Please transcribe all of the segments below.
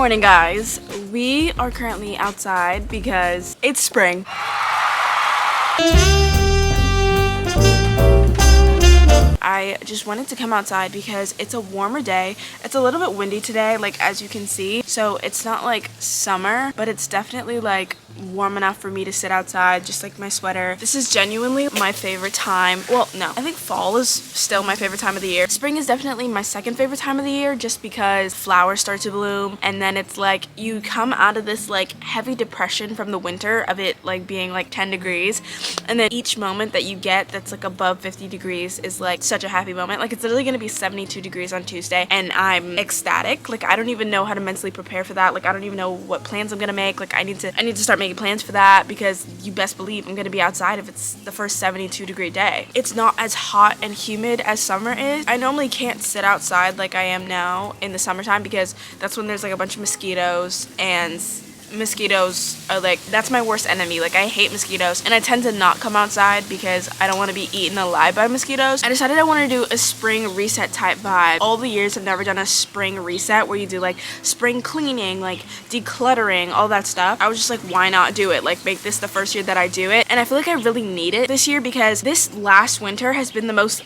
morning, guys. We are currently outside because it's spring. I just wanted to come outside because it's a warmer day. It's a little bit windy today, like as you can see. So it's not like summer, but it's definitely like warm enough for me to sit outside, just like my sweater. This is genuinely my favorite time. Well, no, I think fall is still my favorite time of the year. Spring is definitely my second favorite time of the year just because flowers start to bloom, and then it's like you come out of this like heavy depression from the winter of it like being like 10 degrees, and then each moment that you get that's like above 50 degrees is like such a happy moment. Like it's literally gonna be 72 degrees on Tuesday and I'm ecstatic. Like I don't even know how to mentally prepare for that. Like I don't even know what plans I'm gonna make. Like I need to start making plans for that because you best believe I'm gonna be outside if it's the first 72-degree day. It's not as hot and humid as summer is. I normally can't sit outside like I am now in the summertime because that's when there's like a bunch of mosquitoes, and mosquitoes are like, that's my worst enemy. Like I hate mosquitoes and I tend to not come outside because I don't want to be eaten alive by mosquitoes. I decided I want to do a spring reset type vibe. All the years I've never done a spring reset where you do like spring cleaning, like decluttering, all that stuff. I was just like, why not do it? Like make this the first year that I do it. And I feel like I really need it this year because this last winter has been the most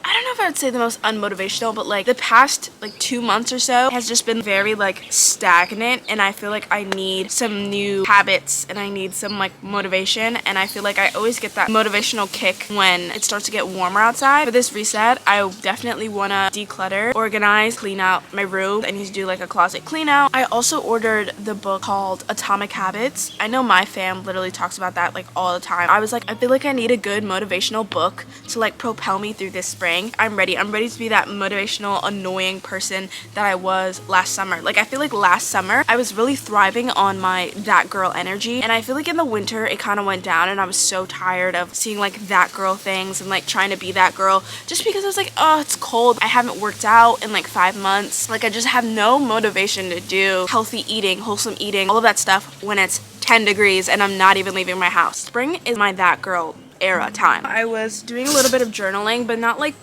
I don't know if I would say the most unmotivational, but like the past like 2 months or so has just been very like stagnant, and I feel like I need some new habits and I need some like motivation, and I feel like I always get that motivational kick when it starts to get warmer outside. For this reset, I definitely want to declutter, organize, clean out my room. I need to do like a closet clean out. I also ordered the book called Atomic Habits. I know my fam literally talks about that like all the time. I was like, I feel like I need a good motivational book to like propel me through this spring. I'm ready to be that motivational annoying person that I was last summer. Like I feel like last summer I was really thriving on my that girl energy, and I feel like in the winter it kind of went down, and I was so tired of seeing like that girl things and like trying to be that girl just because I was like, oh, it's cold. I haven't worked out in like 5 months. Like I just have no motivation to do healthy eating, wholesome eating, all of that stuff when it's 10 degrees and I'm not even leaving my house. Spring is my that girl era time. I was doing a little bit of journaling, but not like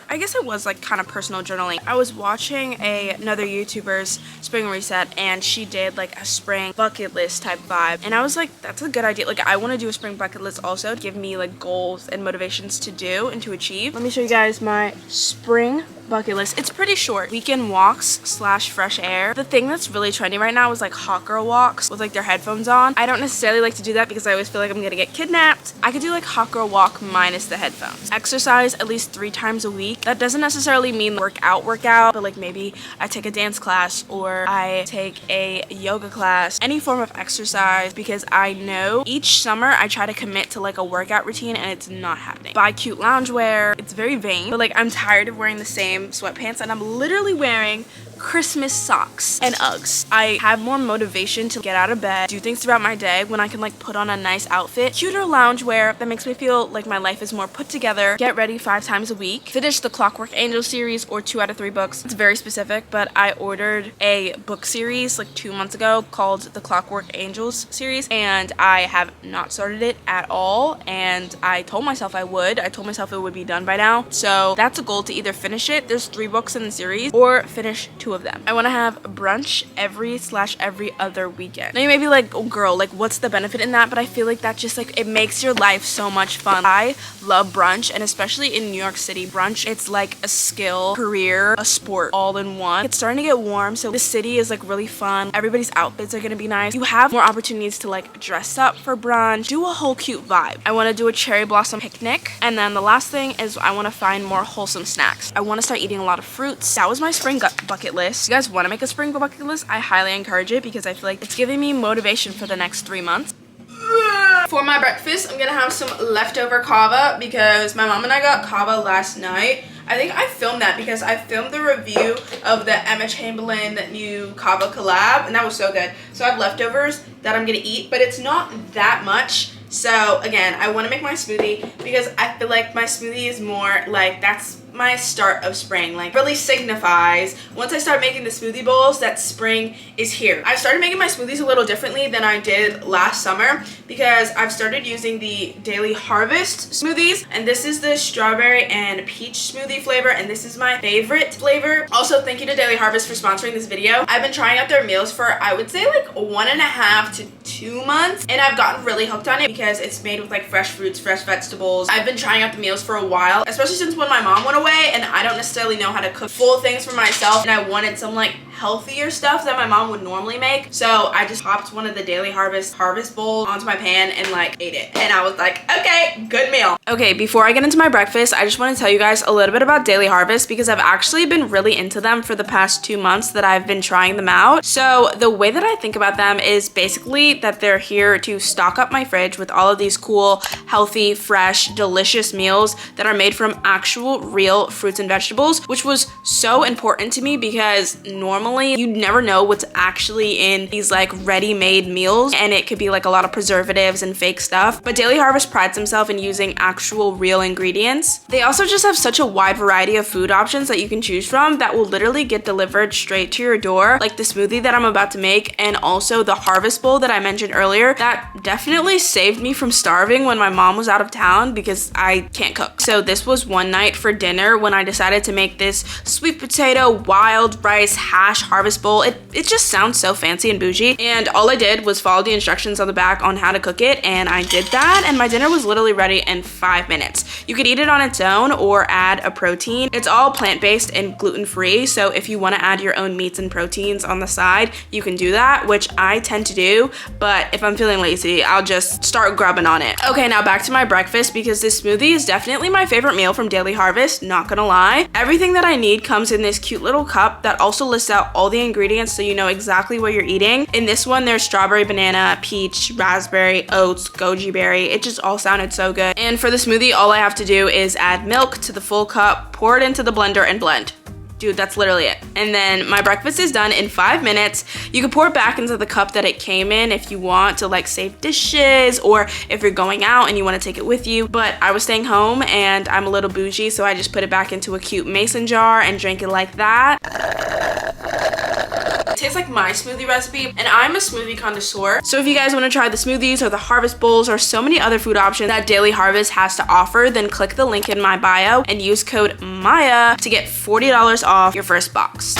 I guess it was like kind of personal journaling. I was watching another YouTuber's spring reset, and she did like a spring bucket list type vibe, and I was like, that's a good idea. Like I want to do a spring bucket list also to give me like goals and motivations to do and to achieve. Let me show you guys my spring bucket list. It's pretty short. Weekend walks / fresh air. The thing that's really trendy right now is like hot girl walks with like their headphones on. I don't necessarily like to do that because I always feel like I'm gonna get kidnapped. I could do like hot girl walk minus the headphones. Exercise at least 3 times a week. That doesn't necessarily mean workout, but like maybe I take a dance class or I take a yoga class, any form of exercise, because I know each summer I try to commit to like a workout routine and it's not happening. Buy cute loungewear. It's very vain, but like I'm tired of wearing the same sweatpants, and I'm literally wearing Christmas socks and Uggs. I have more motivation to get out of bed, do things throughout my day when I can like put on a nice outfit, cuter loungewear that makes me feel like my life is more put together, get ready 5 times a week, finish the Clockwork Angel series or 2 out of 3 books. It's very specific, but I ordered a book series like 2 months ago called the Clockwork Angels series, and I have not started it at all, and I told myself I would. I told myself it would be done by now, so that's a goal, to either finish it, there's 3 books in the series, or finish 2 of them. I want to have brunch every other weekend. Now you may be like, oh girl, like what's the benefit in that? But I feel like that just like, it makes your life so much fun. I love brunch, and especially in New York City, brunch, it's like a skill, career, a sport all in one. It's starting to get warm, so the city is like really fun. Everybody's outfits are gonna be nice. You have more opportunities to like dress up for brunch, do a whole cute vibe. I want to do a cherry blossom picnic, and then the last thing is I want to find more wholesome snacks. I want to start eating a lot of fruits. That was my spring bucket list. You guys want to make a spring bucket list? I highly encourage it because I feel like it's giving me motivation for the next 3 months. For my breakfast, I'm gonna have some leftover kava because my mom and I got kava last night. I think I filmed that because I filmed the review of the 𝐤𝐿 new kava collab, and that was so good. So I have leftovers that I'm gonna eat, but it's not that much. So again, I want to make my smoothie because I feel like my smoothie is more like, that's my start of spring, like really signifies once I start making the smoothie bowls that spring is here. I've started making my smoothies a little differently than I did last summer because I've started using the Daily Harvest smoothies, and this is the strawberry and peach smoothie flavor, and this is my favorite flavor. Also, thank you to Daily Harvest for sponsoring this video. I've been trying out their meals for, I would say, like 1.5 to 2 months, and I've gotten really hooked on it because it's made with like fresh fruits, fresh vegetables. I've been trying out the meals for a while, especially since when my mom went away and I don't necessarily know how to cook full things for myself, and I wanted some like healthier stuff that my mom would normally make. So I just popped one of the Daily Harvest bowls onto my pan and like ate it, and I was like, okay, good meal. Okay, before I get into my breakfast, I just want to tell you guys a little bit about Daily Harvest because I've actually been really into them for the past 2 months that I've been trying them out. So the way that I think about them is basically that they're here to stock up my fridge with all of these cool, healthy, fresh, delicious meals that are made from actual real fruits and vegetables, which was so important to me because normally you'd never know what's actually in these like ready-made meals, and it could be like a lot of preservatives and fake stuff. But Daily Harvest prides themselves in using actual real ingredients. They also just have such a wide variety of food options that you can choose from that will literally get delivered straight to your door, like the smoothie that I'm about to make, and also the harvest bowl that I mentioned earlier. That definitely saved me from starving when my mom was out of town because I can't cook. So this was one night for dinner when I decided to make this sweet potato wild rice hash harvest bowl. It just sounds so fancy and bougie, and all I did was follow the instructions on the back on how to cook it, and I did that, and my dinner was literally ready in 5 minutes. You could eat it on its own or add a protein. It's all plant-based and gluten-free, so if you want to add your own meats and proteins on the side, you can do that, which I tend to do, but if I'm feeling lazy, I'll just start grubbing on it. Okay, now back to my breakfast because this smoothie is definitely my favorite meal from Daily Harvest, not gonna lie. Everything that I need comes in this cute little cup that also lists out all the ingredients so you know exactly what you're eating. In this one, there's strawberry, banana, peach, raspberry, oats, goji berry. It just all sounded so good. And for the smoothie, all I have to do is add milk to the full cup, pour it into the blender, and blend. Dude, that's literally it. And then my breakfast is done in 5 minutes. You can pour it back into the cup that it came in if you want to like save dishes, or if you're going out and you want to take it with you. But I was staying home and I'm a little bougie, so I just put it back into a cute mason jar and drank it like that. It tastes like my smoothie recipe, and I'm a smoothie connoisseur. So if you guys want to try the smoothies or the harvest bowls or so many other food options that Daily Harvest has to offer, then click the link in my bio and use code MAYA to get $40 off your first box.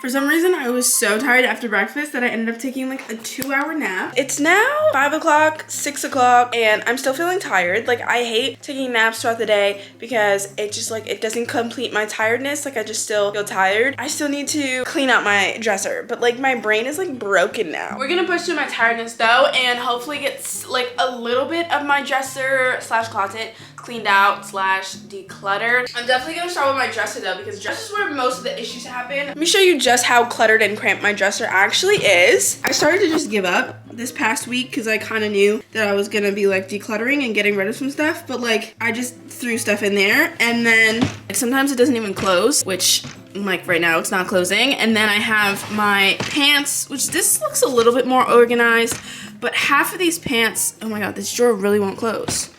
For some reason, I was so tired after breakfast that I ended up taking like a 2-hour nap. It's now 5 o'clock, 6 o'clock, and I'm still feeling tired. Like, I hate taking naps throughout the day because it just like, it doesn't complete my tiredness. Like, I just still feel tired. I still need to clean out my dresser, but like my brain is like broken now. We're gonna push through my tiredness though, and hopefully get like a little bit of my dresser slash closet cleaned out slash decluttered. I'm definitely gonna start with my dresser though, because dresser is where most of the issues happen. Let me show you just how cluttered and cramped my dresser actually is. I started to just give up this past week because I kind of knew that I was gonna be like decluttering and getting rid of some stuff, but like I just threw stuff in there, and then like, sometimes it doesn't even close, which like right now it's not closing. And then I have my pants, which this looks a little bit more organized, but half of these pants, oh my god, this drawer really won't close.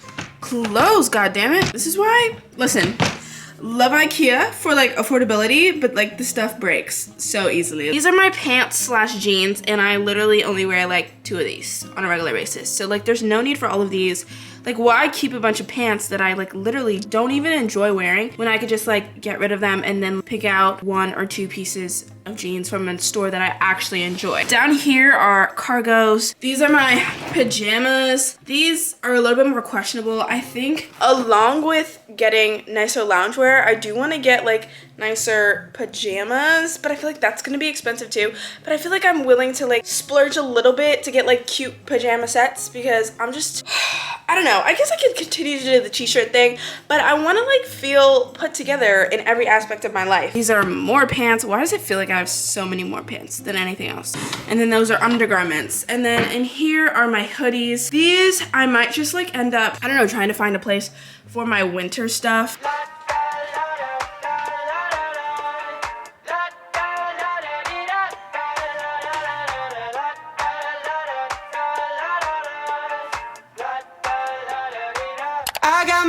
Close, god damn it. This is why, listen, love IKEA for like affordability, but like the stuff breaks so easily. These are my pants slash jeans, and I literally only wear like 2 of these on a regular basis. So like there's no need for all of these. Like, why keep a bunch of pants that I like literally don't even enjoy wearing when I could just like get rid of them and then pick out 1 or 2 pieces of jeans from a store that I actually enjoy. Down here are cargos. These are my pajamas. These are a little bit more questionable. I think along with getting nicer loungewear, I do want to get like nicer pajamas, but I feel like that's gonna be expensive too. But I feel like I'm willing to like splurge a little bit to get like cute pajama sets because I'm just, I don't know. I guess I could continue to do the t-shirt thing, but I want to like feel put together in every aspect of my life. These are more pants. Why does it feel like I have so many more pants than anything else? And then those are undergarments. And then in here are my hoodies. These I might just like end up, I don't know, trying to find a place for my winter stuff.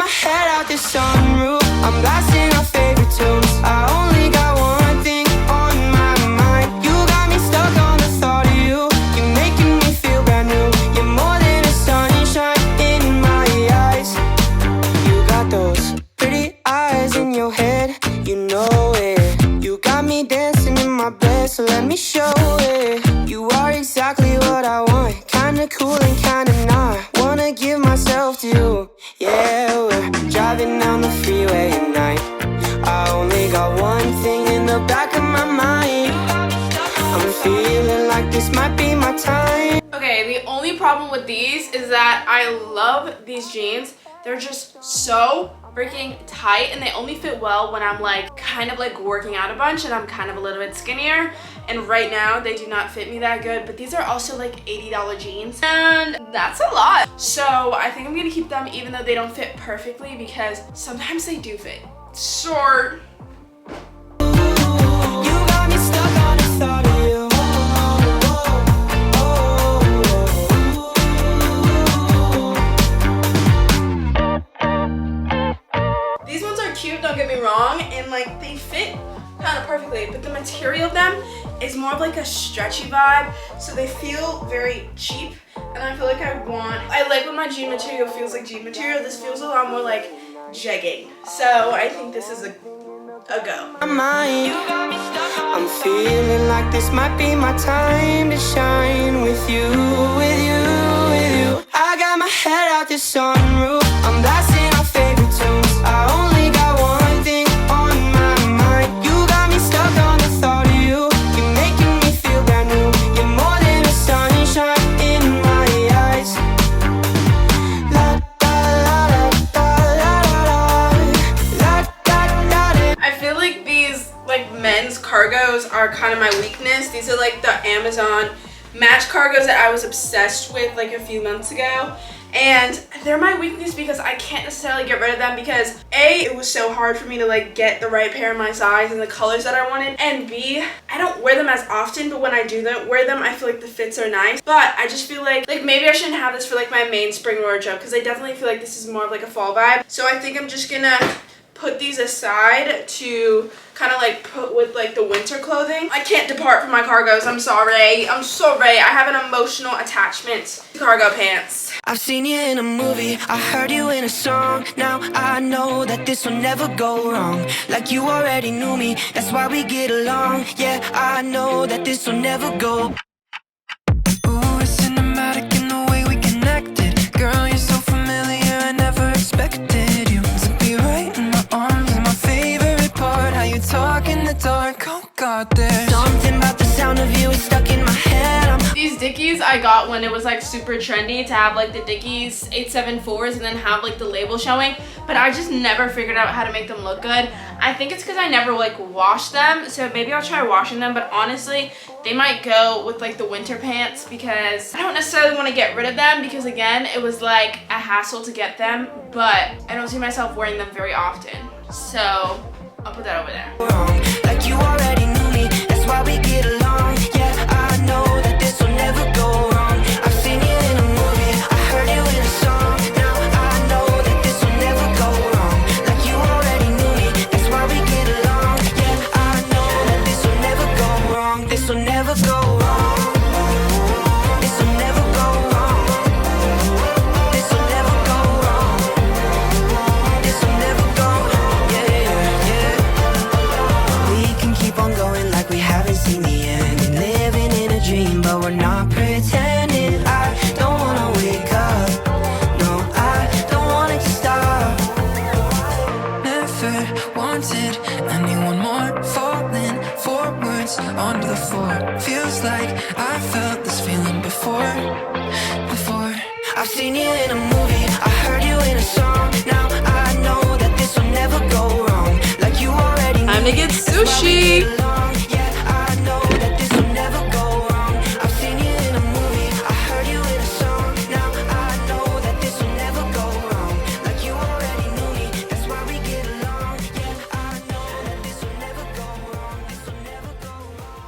my head out the sunroof. I'm blasting our favorite tunes. I only got one thing on my mind. You got me stuck on the thought of you. You're making me feel brand new. You're more than a sunshine in my eyes. You got those pretty eyes in your head, you know it. You got me dancing in my bed, so let me show it. You are exactly what I want, kinda cool and kinda not. Wanna give myself to you. Yeah, we're driving down the freeway at night. I only got one thing in the back of my mind. I'm feeling like this might be my time. Okay, the only problem with these is that I love these jeans. They're just so freaking tight and they only fit well when I'm like kind of like working out a bunch and I'm kind of a little bit skinnier, and right now they do not fit me that good. But these are also like $80 jeans and that's a lot, so I think I'm gonna keep them even though they don't fit perfectly, because sometimes they do fit short. You got me stuck on the thought of you. These ones are cute, don't get me wrong, and like they fit kind of perfectly, but the material of them is more of like a stretchy vibe, so they feel very cheap, and I feel like I like when my jean material feels like jean material. This feels a lot more like jegging, so I think this is a go. I'm feeling like this might be my time to shine with you, with you, with you. I got my head out the sunroof. I'm blasting our favorite tunes. I only got one thing on my mind. You got me stuck on the thought of you. You're making me feel brand new. You're more than a sunshine in my eyes. La da la da la la la. I feel like these like men's cargos are kind of my weakness. These are like the Amazon match cargos that I was obsessed with like a few months ago, and they're my weakness because I can't necessarily get rid of them, because A, it was so hard for me to like get the right pair in my size and the colors that I wanted, and B, I don't wear them as often, but when I do wear them, I feel like the fits are nice. But I just feel like maybe I shouldn't have this for like my main spring wardrobe, because I definitely feel like this is more of like a fall vibe. So I think I'm just gonna put these aside to kind of like put with like the winter clothing. I can't depart from my cargos. I'm sorry. I'm sorry. I have an emotional attachment to cargo pants. I've seen you in a movie, I heard you in a song. Now I know that this will never go wrong. Like you already knew me, that's why we get along. Yeah, I know that this will never go. Ooh, it's cinematic in the way we connected. Girl, you're so familiar, I never expected you to be right in my arms. And my favorite part, how you talk in the dark. Oh God, there's something about the sound of you is stuck in my head. These Dickies I got when it was like super trendy to have like the Dickies 874s and then have like the label showing, but I just never figured out how to make them look good. I think it's because I never like washed them, so maybe I'll try washing them, but honestly they might go with like the winter pants, because I don't necessarily want to get rid of them, because again it was like a hassle to get them, but I don't see myself wearing them very often, so I'll put that over there. Like you already knew me, that's why we get along. Yeah, I know that this will never go wrong. I've seen you in a movie, I heard you in a song. Now I know that this will never go wrong. Like you already knew me, that's why we get along. Yeah, I know that this will never go wrong. This will never go wrong. This will never go wrong. This will never go wrong. This will never go wrong. Yeah, yeah. We can keep on going like we haven't seen the end, and living in a dream, but we're not pretending. I don't wanna wake up. No, I don't want it to stop. Never wanted anyone more, falling forwards onto the floor. Feels like I felt this feeling before. I've seen you in a movie, I heard you in a song. Now I know that this will never go wrong. Like you already knew. Time to get sushi. Yeah, I know that this will never go wrong. I've seen you in a movie, I heard you in a song. Now I know that this will never go wrong. Like you already knew me, that's why we get along. Yeah, I know that this will never go wrong. This will never go wrong.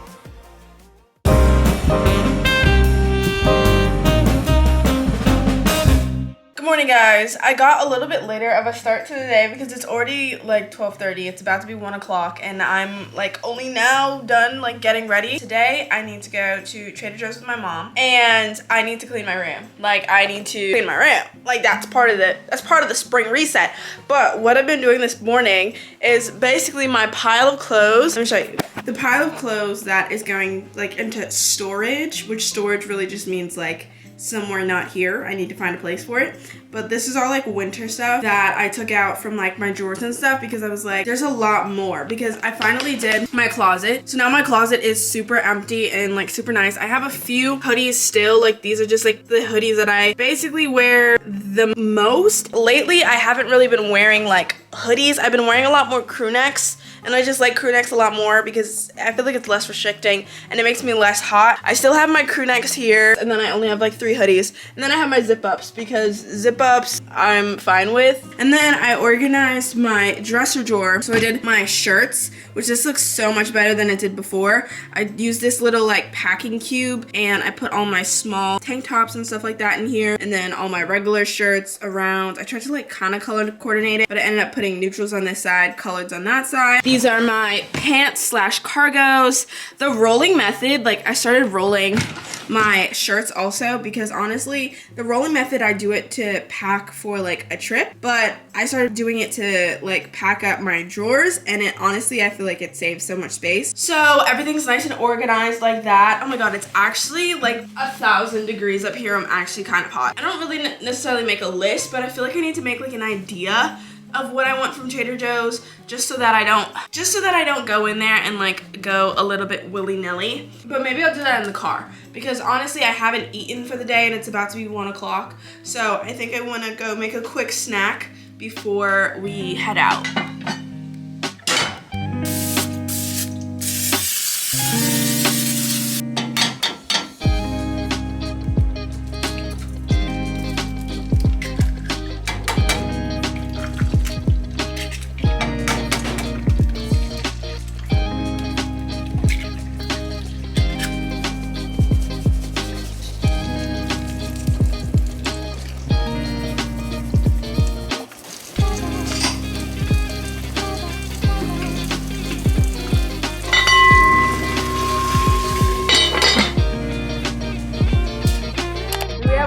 Good morning, guys. I got a little bit later of a start to the day because it's already like 12:30. It's about to be 1 o'clock and I'm like only now done like getting ready. Today I need to go to Trader Joe's with my mom and I need to clean my room. Like I need to clean my room. Like that's part of the spring reset. But what I've been doing this morning is basically my pile of clothes. Let me show you. The pile of clothes that is going like into storage, which storage really just means like somewhere not here. I need to find a place for it. But this is all like winter stuff that I took out from like my drawers and stuff because I was like, there's a lot more because I finally did my closet. So now my closet is super empty and like super nice. I have a few hoodies still. Like these are just like the hoodies that I basically wear the most. Lately, I haven't really been wearing like hoodies. I've been wearing a lot more crew necks. And I just like crew necks a lot more because I feel like it's less restricting and it makes me less hot. I still have my crew necks here and then I only have like 3 hoodies. And then I have my zip ups because zip ups I'm fine with. And then I organized my dresser drawer. So I did my shirts, which this looks so much better than it did before. I used this little like packing cube and I put all my small tank tops and stuff like that in here. And then all my regular shirts around. I tried to like kind of color coordinate it, but I ended up putting neutrals on this side, coloreds on that side. These are my pants slash cargos. The rolling method, like I started rolling my shirts also because honestly, the rolling method, I do it to pack for like a trip, but I started doing it to like pack up my drawers and it honestly, I feel like it saves so much space. So everything's nice and organized like that. Oh my God, it's actually like 1,000 degrees up here. I'm actually kind of hot. I don't really necessarily make a list, but I feel like I need to make like an idea of what I want from Trader Joe's just so that I don't go in there and like go a little bit willy-nilly. But maybe I'll do that in the car because honestly I haven't eaten for the day and it's about to be 1 o'clock. So I think I want to go make a quick snack before we head out.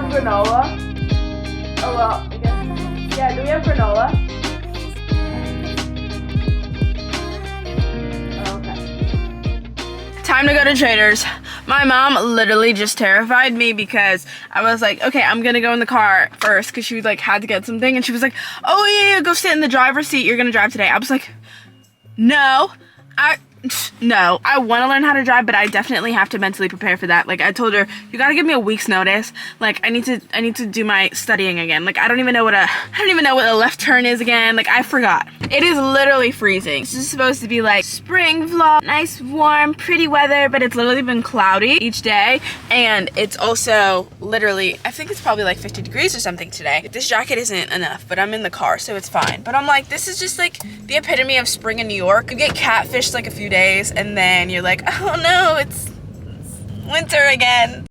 Granola? Oh well, I guess. Yeah, do we have granola? Oh, okay. Time to go to Trader's. My mom literally just terrified me because I was like, okay, I'm gonna go in the car first because she like had to get something and she was like, oh yeah, go sit in the driver's seat, you're gonna drive today. I was like, no, I want to learn how to drive, but I definitely have to mentally prepare for that. Like I told her, you gotta give me a week's notice. Like I need to do my studying again. Like I don't even know what a left turn is again. Like I forgot. It is literally freezing. This is supposed to be like spring vlog, nice warm pretty weather, but it's literally been cloudy each day and it's also literally, I think it's probably like 50 degrees or something today. This jacket isn't enough, but I'm in the car so it's fine. But I'm like, this is just like the epitome of spring in New York. You get catfished like a few days and then you're like, oh no, it's winter again.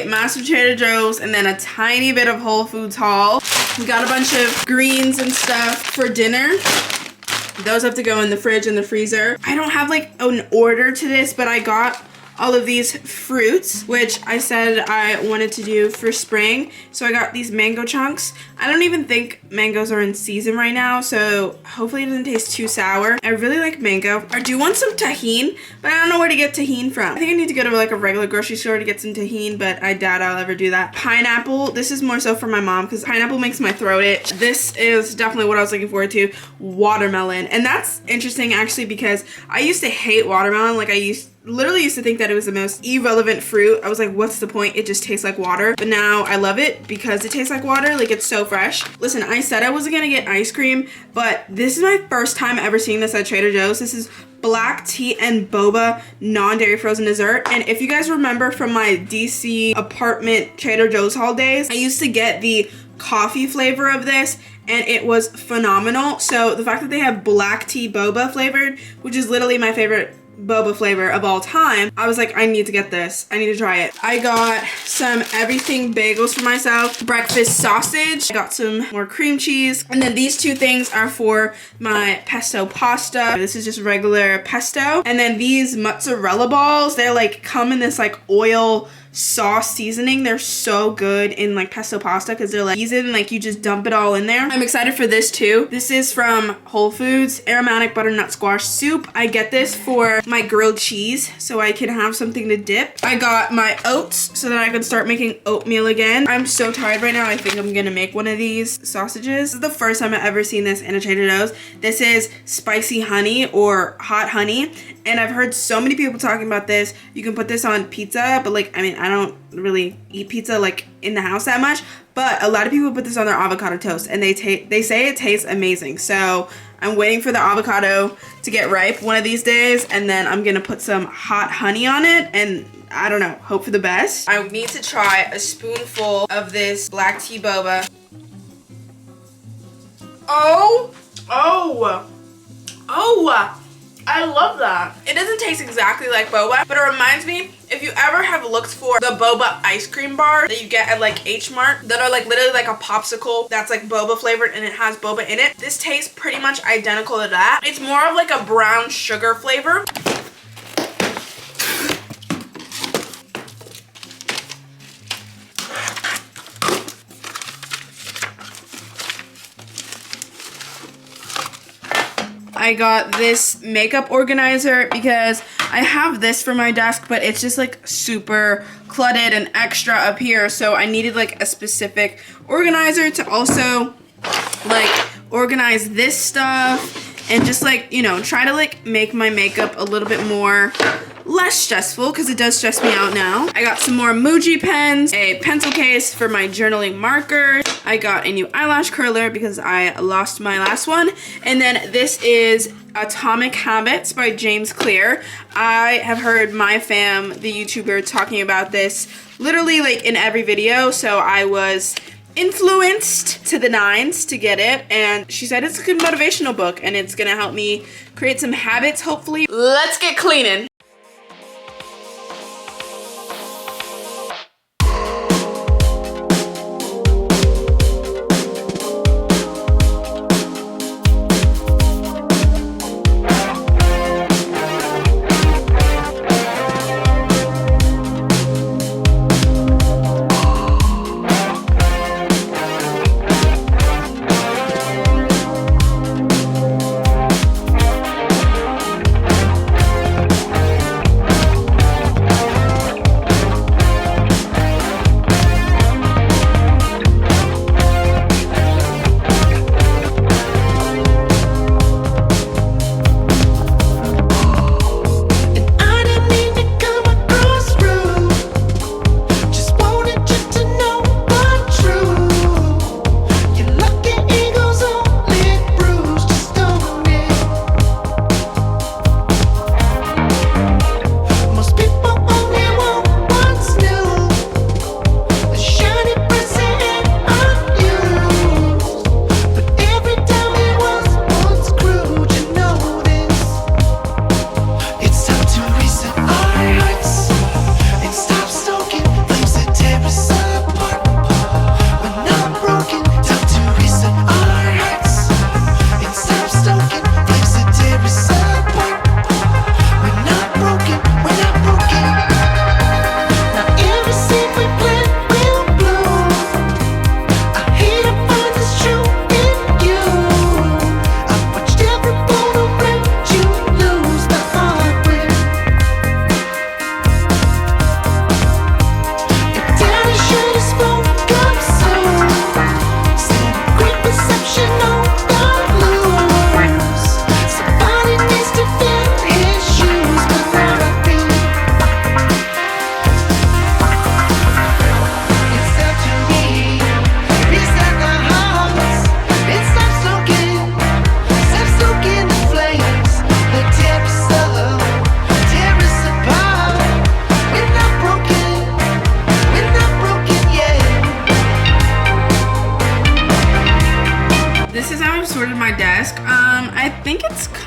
Massive Trader Joe's and then a tiny bit of Whole Foods haul. We got a bunch of greens and stuff for dinner. Those have to go in the fridge and the freezer. I don't have like an order to this, but I got all of these fruits, which I said I wanted to do for spring. So I got these mango chunks. I don't even think mangoes are in season right now, so hopefully it doesn't taste too sour. I really like mango. I do want some tahini, but I don't know where to get tahini from. I think I need to go to like a regular grocery store to get some tahini, but I doubt I'll ever do that. Pineapple, this is more so for my mom because pineapple makes my throat itch. This is definitely what I was looking forward to. Watermelon, and that's interesting actually because I used to hate watermelon. Like I literally used to think that it was the most irrelevant fruit. I was like, what's the point? It just tastes like water. But now I love it because it tastes like water. Like it's so fresh. Listen, I said I wasn't gonna get ice cream, but this is my first time ever seeing this at Trader Joe's. This is black tea and boba non-dairy frozen dessert. And if you guys remember from my DC apartment Trader Joe's haul days, I used to get the coffee flavor of this and it was phenomenal. So the fact that they have black tea boba flavored, which is literally my favorite boba flavor of all time, I was like, I need to get this. I need to try it. I got some everything bagels for myself, breakfast sausage. I got some more cream cheese. And then these two things are for my pesto pasta. This is just regular pesto. And then these mozzarella balls, they're like come in this like oil sauce seasoning. They're so good in like pesto pasta because they're like seasoned, like you just dump it all in there. I'm excited for this too. This is from Whole Foods, aromatic butternut squash soup. I get this for my grilled cheese so I can have something to dip. I got my oats so that I can start making oatmeal again. I'm so tired right now. I think I'm gonna make one of these sausages. This is the first time I've ever seen this in a Trader Joe's. This is spicy honey or hot honey, and I've heard so many people talking about this. You can put this on pizza, but like, I mean, I don't really eat pizza like in the house that much, but a lot of people put this on their avocado toast and they say it tastes amazing. So I'm waiting for the avocado to get ripe one of these days, and then I'm gonna put some hot honey on it, and I don't know, hope for the best. I need to try a spoonful of this black tea boba. Oh, I love that. It doesn't taste exactly like boba, but it reminds me, if you ever have looked for the boba ice cream bar that you get at like H-Mart that are like literally like a popsicle that's like boba flavored and it has boba in it, this tastes pretty much identical to that. It's more of like a brown sugar flavor. I got this makeup organizer because I have this for my desk, but it's just like super cluttered and extra up here. So I needed like a specific organizer to also like organize this stuff and just like, you know, try to like make my makeup a little bit more less stressful because it does stress me out now. I got some more Muji pens, a pencil case for my journaling markers. I got a new eyelash curler because I lost my last one. And then this is Atomic Habits by 𝐤𝐿𝐢. I have heard my fam, the YouTuber, talking about this literally like in every video. So I was influenced to the nines to get it, and she said it's a good motivational book and it's gonna help me create some habits, hopefully. Let's get cleaning.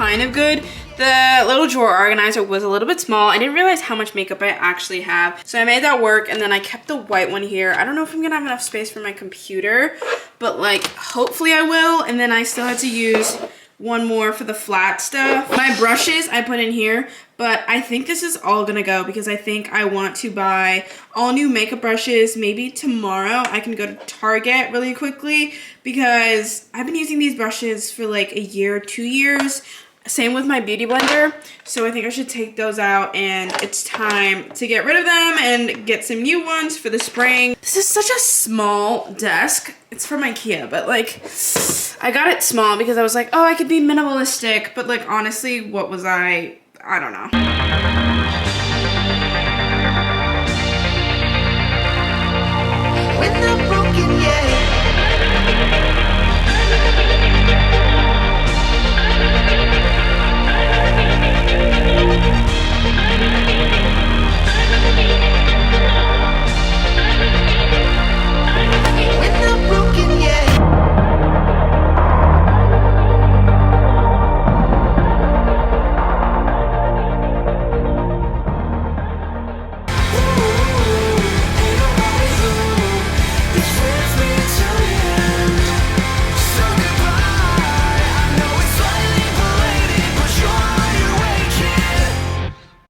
kind of good. The little drawer organizer was a little bit small. I didn't realize how much makeup I actually have. So I made that work, and then I kept the white one here. I don't know if I'm gonna have enough space for my computer, but like hopefully I will. And then I still had to use one more for the flat stuff. My brushes I put in here, but I think this is all gonna go because I think I want to buy all new makeup brushes. Maybe tomorrow I can go to Target really quickly because I've been using these brushes for like a year, 2 years. Same with my beauty blender. So I think I should take those out, and it's time to get rid of them and get some new ones for the spring. This is such a small desk. It's from IKEA, but like I got it small because I was like, oh, I could be minimalistic, but like honestly, what was I don't know. When I'm broken, yeah.